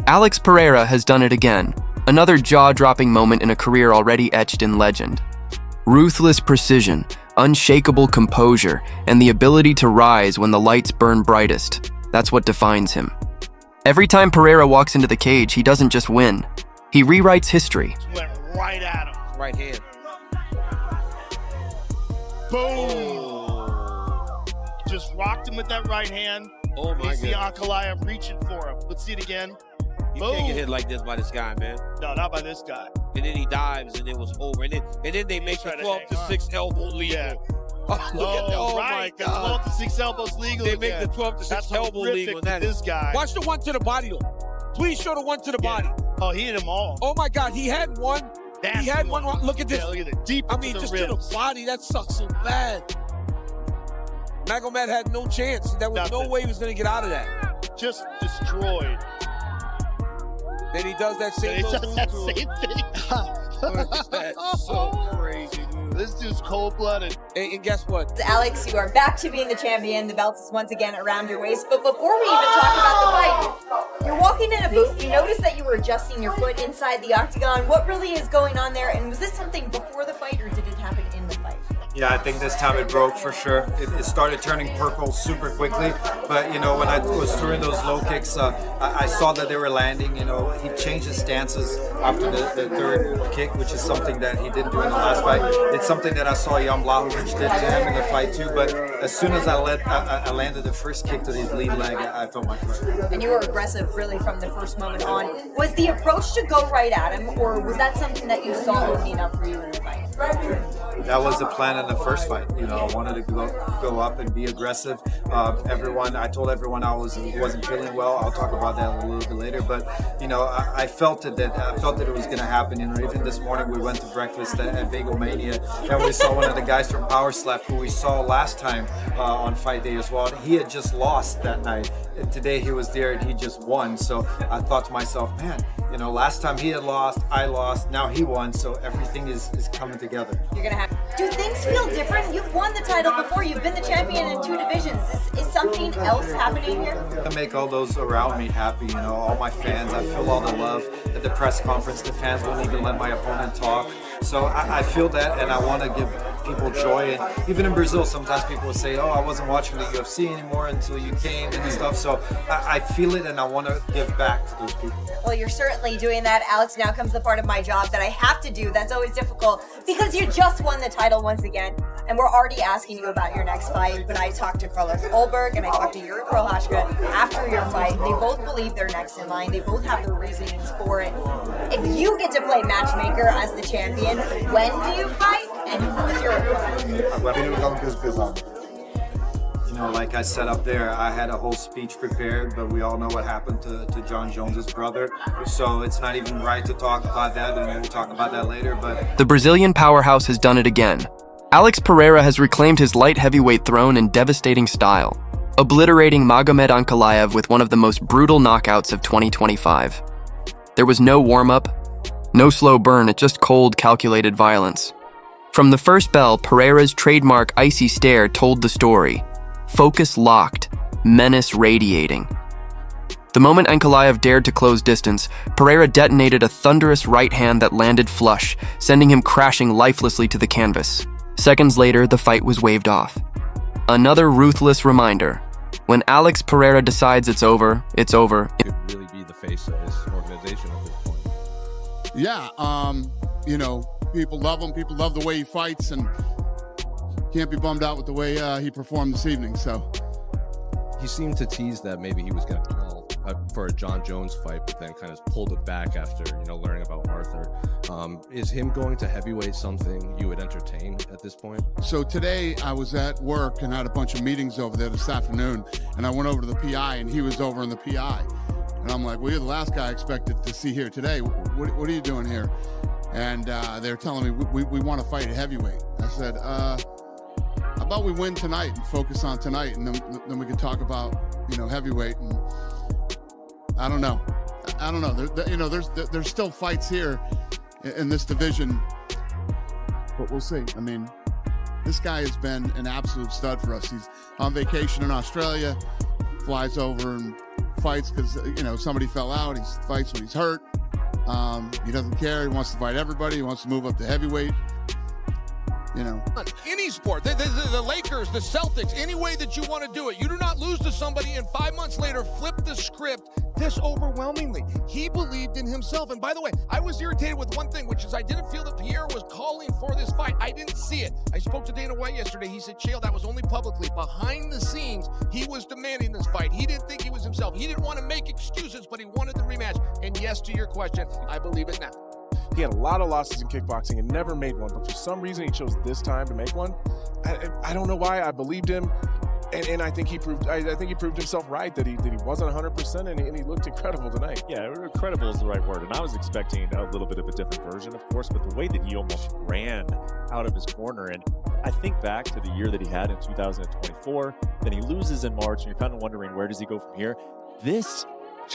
Alex Pereira has done it again, another jaw-dropping moment in a career already etched in legend. Ruthless precision, unshakable composure, and the ability to rise when the lights burn brightest. That's what defines him. Every time Pereira walks into the cage, he doesn't just win. He rewrites history. Went right at him. Right hand. Boom! Just rocked him with that right hand. Oh my God. see Ankalaev reaching for him. Let's see it again. You can't get hit like this by this guy, man. No, not by this guy. And then he dives, and it was over. And then they make the 12-6 elbow legal. Yeah. Oh, look at that. Oh right. my God. The 12-6 elbows legal. They again. make the 12-6 elbow legal. That this guy. Watch the one to the body, though. Please show the one to the body. Oh, he hit them all. Oh my God, he had one. He had one. Look at this. Yeah, look at it. Deep. I mean, just to the body. That sucks so bad. Magomed had no chance. There was no way he was going to get out of that. Just destroyed. Then he does that same thing. That's so crazy, dude. This dude's cold-blooded. And guess what? Alex, you are back to being the champion. The belt is once again around your waist. But before we even talk about the fight, you're walking in a booth. You noticed that you were adjusting your foot inside the octagon. What really is going on there? And was this something before the fight, or did it happen in the fight? Yeah, I think this time it broke for sure. It started turning purple super quickly, but you know, when I was throwing those low kicks, I saw that they were landing. You know, he changed his stances after the third kick, which is something that he didn't do in the last fight. It's something that I saw Jan Blachowicz did to him in the fight too, but as soon as I landed the first kick to his lead leg, I felt my foot. And you were aggressive really from the first moment on. Was the approach to go right at him, or was that something that you saw opening up for you in the fight? That was the plan in the first fight. You know, I wanted to go up and be aggressive. I told everyone I wasn't feeling well. I'll talk about that a little bit later. But you know, I felt that it was going to happen. You know, even this morning we went to breakfast at Bagel Mania, and we saw one of the guys from Power Slap who we saw last time on fight day as well. He had just lost that night, and today he was there and he just won. So I thought to myself, man, you know, last time he had lost, I lost, now he won. So everything is coming together. You're gonna have. Do things feel different? You've won the title before. You've been the champion in 2 divisions. Is something else happening here? I make all those around me happy. You know, all my fans. I feel all the love at the press conference. The fans won't even let my opponent talk. So I feel that, and I want to give people joy. And even in Brazil, sometimes people will say, "Oh, I wasn't watching the UFC anymore until you came," and stuff. So I feel it, and I want to give back to those people. Well, you're certainly doing that, Alex. Now comes the part of my job that I have to do. That's always difficult because you just won the title once again, and we're already asking you about your next fight. But I talked to Carlos Ulberg and I talked to Jiri Prochazka after your fight. They both believe they're next in line. They both have their reasonings for it. If you get to play matchmaker as the champion, when do you fight, and who is your opponent? You know, like I said up there, I had a whole speech prepared, but we all know what happened to Jon Jones' brother. So it's not even right to talk about that, and we'll talk about that later. But the Brazilian powerhouse has done it again. Alex Pereira has reclaimed his light heavyweight throne in devastating style, obliterating Magomed Ankalaev with one of the most brutal knockouts of 2025. There was no warm-up, no slow burn, it's just cold, calculated violence. From the first bell, Pereira's trademark icy stare told the story. Focus locked, menace radiating. The moment Ankalaev dared to close distance, Pereira detonated a thunderous right hand that landed flush, sending him crashing lifelessly to the canvas. Seconds later, the fight was waved off. Another ruthless reminder. When Alex Pereira decides it's over, it's over. He could really be the face of this organization at this point. Yeah, you know, people love him. People love the way he fights, and can't be bummed out with the way he performed this evening. So He seemed to tease that maybe he was going to call for a Jon Jones fight, but then kind of pulled it back after, you know, learning about Arthur. Is him going to heavyweight something you would entertain at this point? So today I was at work and had a bunch of meetings over there this afternoon, and I went over to the PI, and he was over in the PI. And I'm like, well, you're the last guy I expected to see here today. What are you doing here? And they're telling me, we want to fight at heavyweight. I said, how about we win tonight and focus on tonight, and then we can talk about, you know, heavyweight. And I don't know. You know, there's still fights here in this division, but we'll see. I mean, this guy has been an absolute stud for us. He's on vacation in Australia, flies over and fights because, somebody fell out. He fights when he's hurt. He doesn't care. He wants to fight everybody. He wants to move up to heavyweight. Any sport, the Lakers, the Celtics, any way that you want to do it. You do not lose to somebody and 5 months later flip the script this overwhelmingly. He believed in himself. And by the way, I was irritated with one thing, which is I didn't feel that Pierre was calling for this fight. I didn't see it. I spoke to Dana White yesterday. He said, Chael, that was only publicly. Behind the scenes, he was demanding this fight. He didn't think he was himself. He didn't want to make excuses, but he wanted the rematch. And yes, to your question, I believe it now. He had a lot of losses in kickboxing and never made one, but for some reason he chose this time to make one. I don't know why. I believed him, and I think he proved. I think he proved himself right that he wasn't 100%, and he looked incredible tonight. Yeah, incredible is the right word, and I was expecting a little bit of a different version, of course, but the way that he almost ran out of his corner, and I think back to the year that he had in 2024, then he loses in March, and you're kind of wondering where does he go from here. This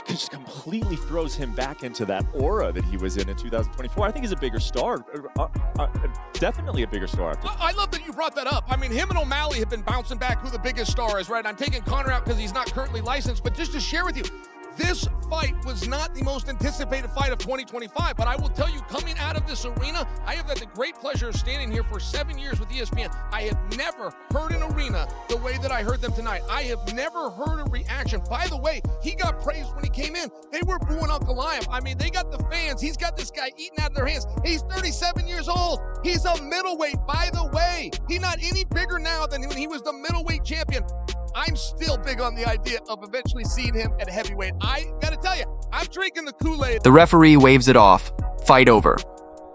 just completely throws him back into that aura that he was in 2024. I think he's a bigger star, definitely a bigger star. I love that you brought that up. I mean, him and O'Malley have been bouncing back who the biggest star is, right? I'm taking Conor out because he's not currently licensed, but just to share with you, this fight was not the most anticipated fight of 2025, but I will tell you, coming out of this arena, I have had the great pleasure of standing here for 7 years with ESPN. I have never heard an arena the way that I heard them tonight. I have never heard a reaction. By the way, he got praised when he came in. They were booing Ankalaev. I mean, they got the fans. He's got this guy eating out of their hands. He's 37 years old. He's a middleweight, by the way. He's not any bigger now than when he was the middleweight champion. I'm still big on the idea of eventually seeing him at heavyweight. I gotta tell you, I'm drinking the Kool-Aid. The referee waves it off. Fight over.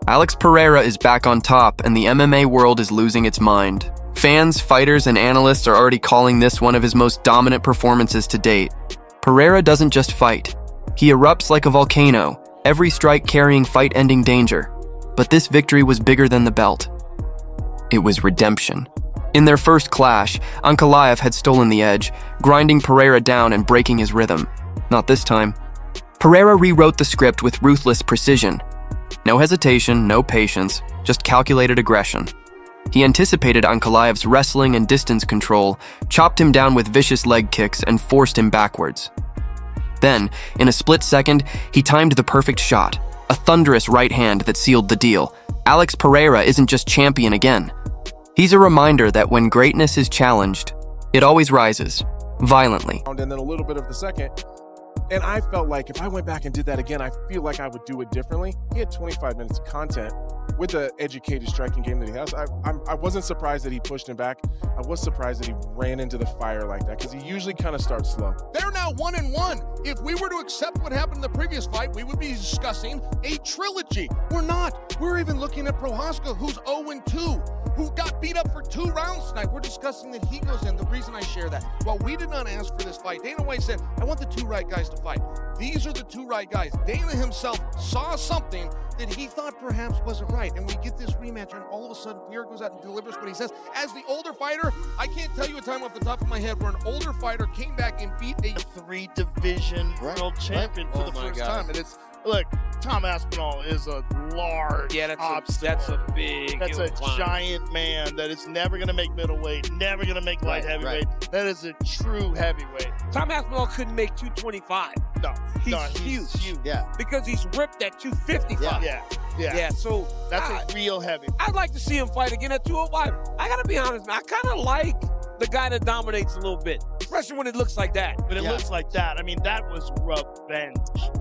Alex Pereira is back on top, and the MMA world is losing its mind. Fans, fighters, and analysts are already calling this one of his most dominant performances to date. Pereira doesn't just fight. He erupts like a volcano, every strike carrying fight-ending danger. But this victory was bigger than the belt. It was redemption. In their first clash, Ankalaev had stolen the edge, grinding Pereira down and breaking his rhythm. Not this time. Pereira rewrote the script with ruthless precision. No hesitation, no patience, just calculated aggression. He anticipated Ankalaev's wrestling and distance control, chopped him down with vicious leg kicks, and forced him backwards. Then, in a split second, he timed the perfect shot, a thunderous right hand that sealed the deal. Alex Pereira isn't just champion again. He's a reminder that when greatness is challenged, it always rises, violently. And then a little bit of the second. And I felt like if I went back and did that again, I feel like I would do it differently. He had 25 minutes of content with the educated striking game that he has. I wasn't surprised that he pushed him back. I was surprised that he ran into the fire like that because he usually kind of starts slow. They're now 1-1. If we were to accept what happened in the previous fight, we would be discussing a trilogy. We're not. We're even looking at Prochazka, who's 0-2, who got beat up for 2 rounds tonight. We're discussing that he goes in. The reason I share that, well, we did not ask for this fight. Dana White said, I want the 2 right guys to fight. These are the 2 right guys. Dana himself saw something that he thought perhaps wasn't right. And we get this rematch, and all of a sudden, Pierre goes out and delivers what he says. As the older fighter, I can't tell you a time off the top of my head where an older fighter came back and beat a 3-division world champion for the first time. And it's, look, Tom Aspinall is a large that's a big That's a giant man that is never going to make middleweight, never going to make light heavyweight. Right. That is a true heavyweight. Tom Aspinall couldn't make 225. No. He's huge. Yeah. Because he's ripped at 255. Yeah. So that's a real heavy. I'd like to see him fight again at 205. I got to be honest, man. I kind of like the guy that dominates a little bit, especially when it looks like that. But it looks like that. I mean, that was revenge.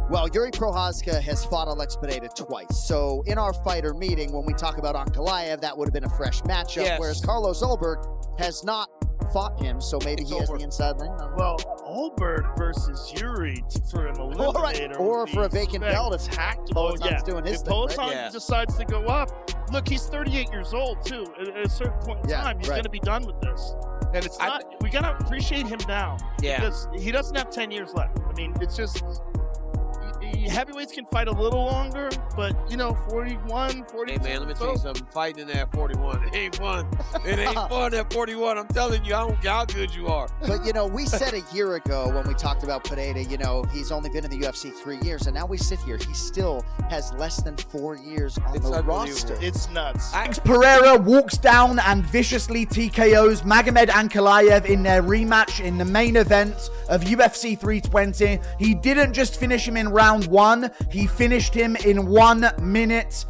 Well, Jiri Prochazka has fought Alex Pereira twice. So in our fighter meeting, when we talk about Ankalaev, that would have been a fresh matchup, whereas Carlos Ulberg has not fought him, so maybe he has the inside lane. Well, Ulberg versus Jiri for an eliminator. Or for a vacant belt if Poatan's doing his if thing. Poatan decides to go up, look, he's 38 years old, too. At a certain point in time, he's going to be done with this. And it's not, we got to appreciate him now. Because he doesn't have 10 years left. I mean, it's just, he heavyweights can fight a little longer, but 41, 42. Hey man, let me tell you something. Fighting in that 41, it ain't fun. It ain't fun at 41. I'm telling you, I don't care how good you are. But we said a year ago when we talked about Pereira, he's only been in the UFC 3 years, and now we sit here, he still has less than 4 years on the roster. It's nuts. Alex Pereira walks down and viciously TKOs Magomed Ankalaev in their rematch in the main event of UFC 320. He didn't just finish him in round 1, he finished him in 1 minute.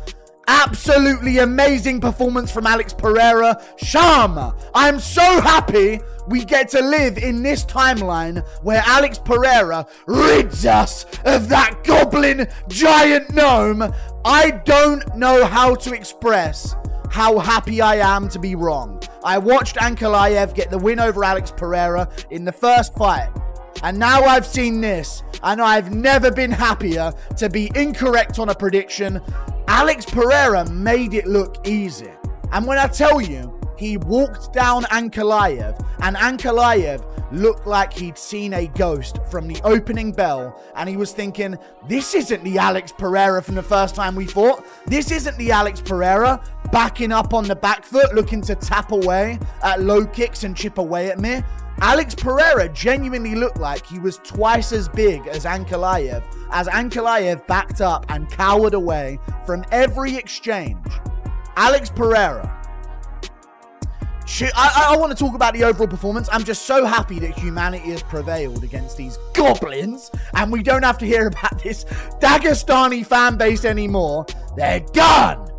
Absolutely amazing performance from Alex Pereira. Sham, I'm so happy we get to live in this timeline where Alex Pereira rids us of that goblin giant gnome. I don't know how to express how happy I am to be wrong. I watched Ankalaev get the win over Alex Pereira in the first fight, and now I've seen this, and I've never been happier to be incorrect on a prediction. Alex Pereira made it look easy. And when I tell you, he walked down Ankalaev, and Ankalaev looked like he'd seen a ghost from the opening bell, and he was thinking, this isn't the Alex Pereira from the first time we fought. This isn't the Alex Pereira backing up on the back foot, looking to tap away at low kicks and chip away at me. Alex Pereira genuinely looked like he was twice as big as Ankalaev, as Ankalaev backed up and cowered away from every exchange. Alex Pereira. I want to talk about the overall performance. I'm just so happy that humanity has prevailed against these goblins, and we don't have to hear about this Dagestani fan base anymore. They're gone.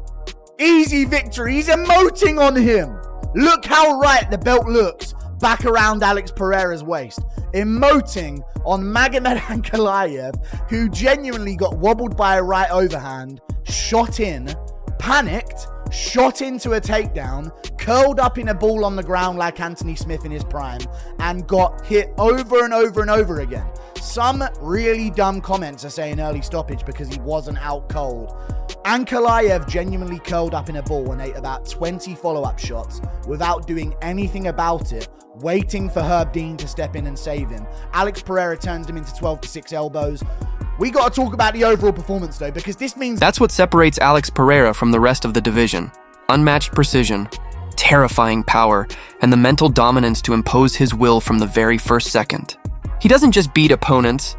Easy victory. He's emoting on him. Look how right the belt looks back around Alex Pereira's waist. Emoting on Magomed Ankalaev, who genuinely got wobbled by a right overhand, shot in, panicked, shot into a takedown, curled up in a ball on the ground like Anthony Smith in his prime, and got hit over and over and over again. Some really dumb comments are saying early stoppage because he wasn't out cold. Ankalaev genuinely curled up in a ball and ate about 20 follow-up shots without doing anything about it, waiting for Herb Dean to step in and save him. Alex Pereira turns him into 12-6 elbows. We got to talk about the overall performance though, because this means... That's what separates Alex Pereira from the rest of the division. Unmatched precision, terrifying power, and the mental dominance to impose his will from the very first second. He doesn't just beat opponents,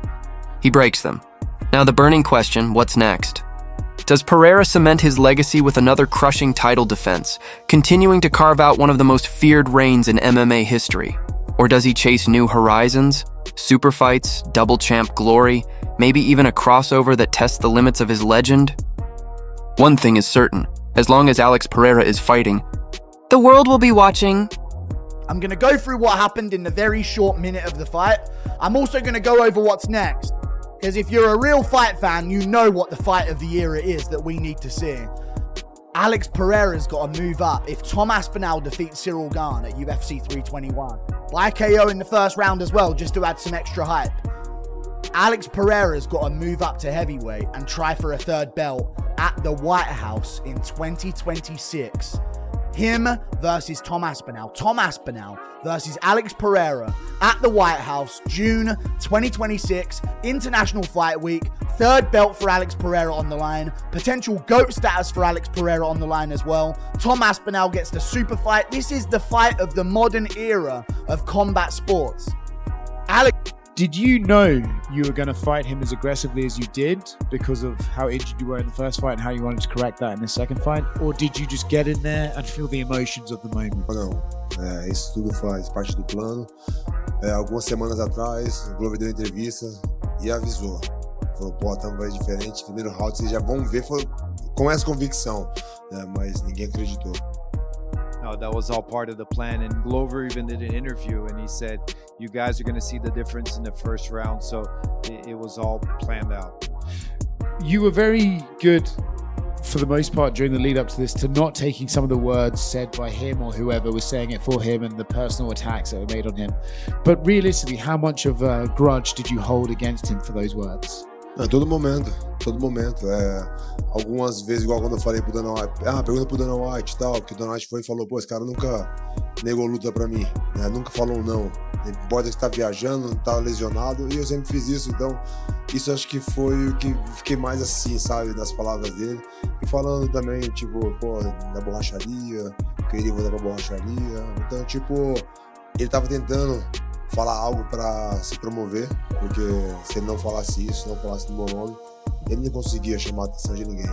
he breaks them. Now the burning question, what's next? Does Pereira cement his legacy with another crushing title defense, continuing to carve out one of the most feared reigns in MMA history? Or does he chase new horizons, super fights, double champ glory, maybe even a crossover that tests the limits of his legend? One thing is certain, as long as Alex Pereira is fighting, the world will be watching. I'm going to go through what happened in the very short minute of the fight. I'm also going to go over what's next, because if you're a real fight fan, you know what the fight of the era is that we need to see. Alex Pereira's got to move up. If Tom Aspinall defeats Cyril Gane at UFC 321, by KO in the first round as well, just to add some extra hype, Alex Pereira's got to move up to heavyweight and try for a third belt at the White House in 2026. Him versus Tom Aspinall. Tom Aspinall versus Alex Pereira at the White House, June 2026, International Fight Week. Third belt for Alex Pereira on the line. Potential GOAT status for Alex Pereira on the line as well. Tom Aspinall gets the super fight. This is the fight of the modern era of combat sports. Alex... Did you know you were going to fight him as aggressively as you did because of how injured you were in the first fight and how you wanted to correct that in the second fight? Or did you just get in there and feel the emotions of the moment? Não, isso tudo faz parte do plano. Algumas semanas atrás, o Glover deu entrevista e avisou. Falou, Poatan vai diferente, primeiro round vocês já vão ver com essa convicção, mas ninguém acreditou. No, that was all part of the plan, and Glover even did an interview and he said you guys are going to see the difference in the first round, so it was all planned out. You were very good for the most part during the lead up to this to not taking some of the words said by him or whoever was saying it for him and the personal attacks that were made on him, but realistically, how much of a grudge did you hold against him for those words? Todo momento. Algumas vezes, igual quando eu falei pro Dana White, pergunta pro Dana White e tal, porque o Dana White foi e falou, pô, esse cara nunca negou luta pra mim, né? Nunca falou não. Pode estar viajando, não tá lesionado, e eu sempre fiz isso, então isso acho que foi o que fiquei mais assim, sabe, nas palavras dele. E falando também, tipo, pô, da borracharia, queria voltar pra borracharia. Então, tipo, ele tava tentando falar algo pra se promover, porque se ele não falasse isso, não falasse no meu nome, ele não conseguia chamar a atenção de ninguém.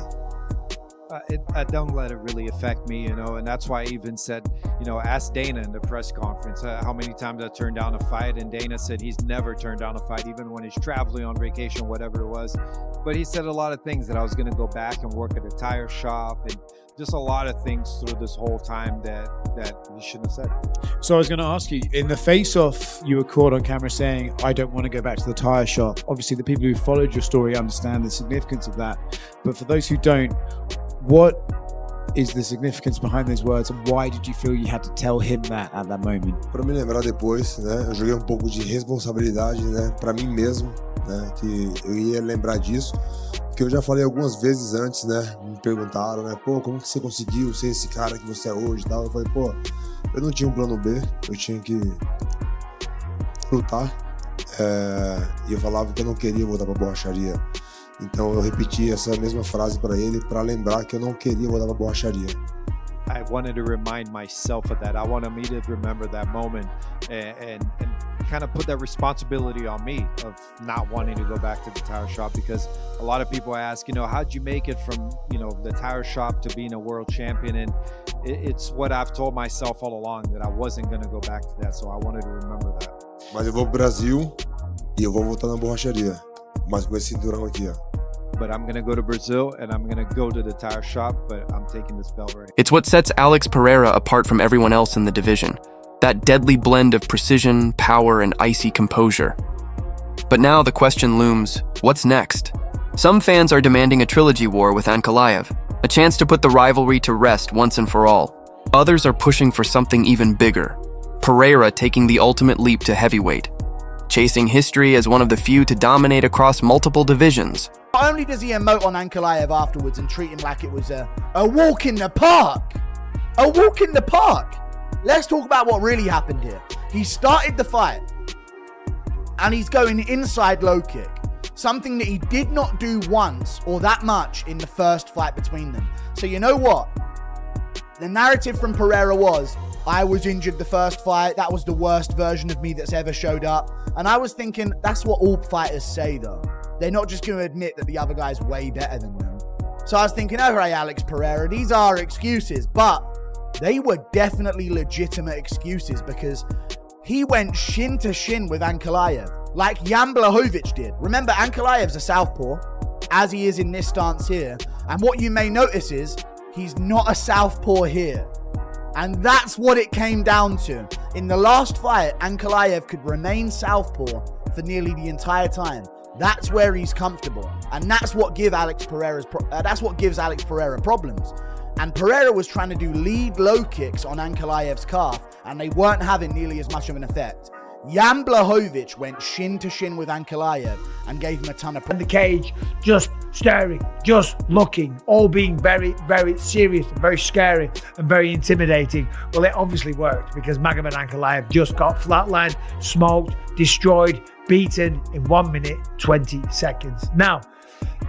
I don't let it really affect me, you know, and that's why I even said, you know, ask Dana in the press conference how many times I turned down a fight, and Dana said he's never turned down a fight, even when he's traveling on vacation, whatever it was. But he said a lot of things that I was going to go back and work at a tire shop, and just a lot of things through this whole time that he shouldn't have said. So I was going to ask you, in the face-off, you were caught on camera saying, I don't want to go back to the tire shop. Obviously, the people who followed your story understand the significance of that. But for those who don't, what is the significance behind those words, and why did you feel you had to tell him that at that moment? Para me lembrar depois, né, eu joguei um pouco de responsabilidade, né, para mim mesmo, né, que eu ia lembrar disso, porque eu já falei algumas vezes antes, né, me perguntaram, né, pô, como que você conseguiu ser esse cara que você é hoje e tal. Eu falei, pô, eu não tinha um plano B, eu tinha que lutar, e eu falava que eu não queria voltar pra borracharia. Então eu repeti essa mesma frase para ele, para lembrar que eu não queria voltar para borracharia. I wanted to remind myself of that. I wanted me to remember that moment and kind of put that responsibility on me of not wanting to go back to the tire shop, because a lot of people ask, you know, how'd you make it from, you know, the tire shop to being a world champion? And it's what I've told myself all along, that I wasn't going to go back to that. So I wanted to remember that. Mas eu vou pro Brasil e eu vou voltar na borracharia, mas com esse cinturão aqui, ó. But I'm going to go to Brazil and I'm going to go to the tire shop, but I'm taking this belt right. It's what sets Alex Pereira apart from everyone else in the division. That deadly blend of precision, power, and icy composure. But now the question looms, what's next? Some fans are demanding a trilogy war with Ankalaev, a chance to put the rivalry to rest once and for all. Others are pushing for something even bigger. Pereira taking the ultimate leap to heavyweight, chasing history as one of the few to dominate across multiple divisions. Not only does he emote on Ankalaev afterwards and treat him like it was a walk in the park. A walk in the park. Let's talk about what really happened here. He started the fight and he's going inside low kick. Something that he did not do once or that much in the first fight between them. So you know what? The narrative from Pereira was, I was injured the first fight. That was the worst version of me that's ever showed up. And I was thinking, that's what all fighters say though. They're not just going to admit that the other guy's way better than them. So I was thinking, all right, Alex Pereira, these are excuses, but they were definitely legitimate excuses, because he went shin to shin with Ankalaev, like Jan Blachowicz did. Remember, Ankalaev's a southpaw, as he is in this stance here. And what you may notice is, he's not a southpaw here. And that's what it came down to. In the last fight, Ankalaev could remain southpaw for nearly the entire time. That's where he's comfortable, and that's what gives Alex Pereira problems. And Pereira was trying to do lead low kicks on Ankalaev's calf, and they weren't having nearly as much of an effect. Jan Blachowicz went shin to shin with Ankalaev and gave him a ton of in the cage, just staring, just looking, all being very, very serious, very scary and very intimidating. Well, it obviously worked, because Magomed Ankalaev just got flatlined, smoked, destroyed, beaten in 1 minute, 20 seconds. Now,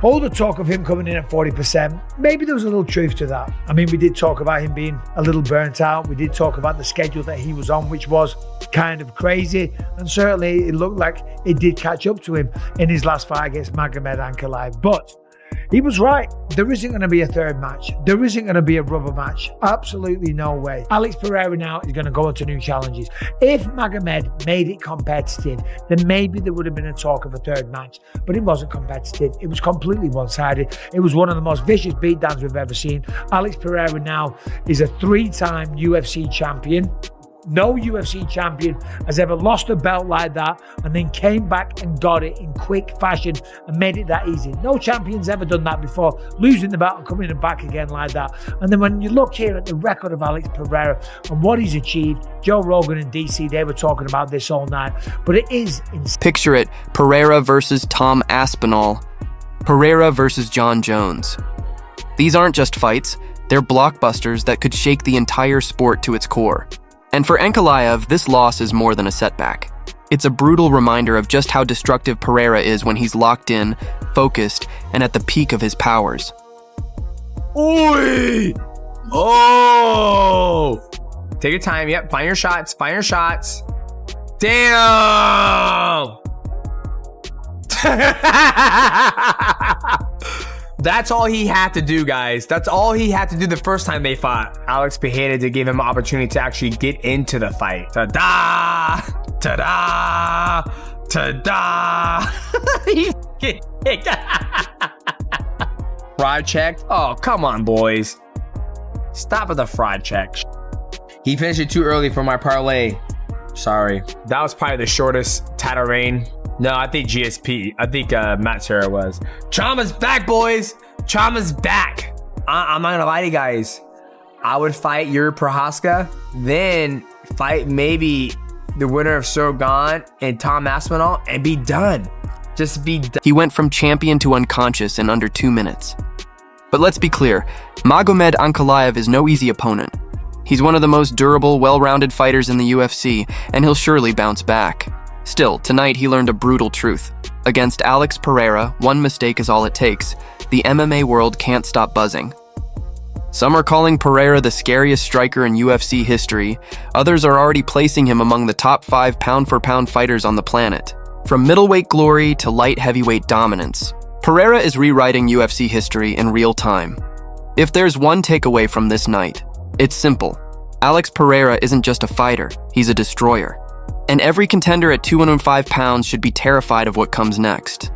all the talk of him coming in at 40%, maybe there was a little truth to that. I mean, we did talk about him being a little burnt out. We did talk about the schedule that he was on, which was kind of crazy. And certainly it looked like it did catch up to him in his last fight against Magomed Ankalaev. But he was right. There isn't going to be a third match. There isn't going to be a rubber match. Absolutely no way. Alex Pereira now is going to go into new challenges. If Magomed made it competitive, then maybe there would have been a talk of a third match. But it wasn't competitive. It was completely one-sided. It was one of the most vicious beatdowns we've ever seen. Alex Pereira now is a 3-time UFC champion. No UFC champion has ever lost a belt like that and then came back and got it in quick fashion and made it that easy. No champion's ever done that before, losing the belt and coming back again like that. And then when you look here at the record of Alex Pereira and what he's achieved, Joe Rogan and DC, they were talking about this all night, but it is insane. Picture it, Pereira versus Tom Aspinall, Pereira versus Jon Jones. These aren't just fights, they're blockbusters that could shake the entire sport to its core. And for Ankalaev, this loss is more than a setback. It's a brutal reminder of just how destructive Pereira is when he's locked in, focused, and at the peak of his powers. Oi! Oh! Take your time. Yep, find your shots. Find your shots. Damn! That's all he had to do, guys. That's all he had to do the first time they fought. Alex Pereira to give him an opportunity to actually get into the fight. Ta-da! Ta-da! Ta-da! Fraud check? Oh, come on, boys. Stop with the fraud check. He finished it too early for my parlay. Sorry. That was probably the shortest title reign. No, I think GSP. I think Matt Serra was. Chama's back, boys. Chama's back. I'm not gonna lie to you guys. I would fight Jiri Prochazka, then fight maybe the winner of Sorgan and Tom Aspinall and be done. Just be done. He went from champion to unconscious in under 2 minutes. But let's be clear, Magomed Ankalaev is no easy opponent. He's one of the most durable, well-rounded fighters in the UFC, and he'll surely bounce back. Still, tonight he learned a brutal truth. Against Alex Pereira, one mistake is all it takes. The MMA world can't stop buzzing. Some are calling Pereira the scariest striker in UFC history. Others are already placing him among the top 5 pound-for-pound fighters on the planet. From middleweight glory to light heavyweight dominance, Pereira is rewriting UFC history in real time. If there's one takeaway from this night, it's simple. Alex Pereira isn't just a fighter, he's a destroyer. And every contender at 205 pounds should be terrified of what comes next.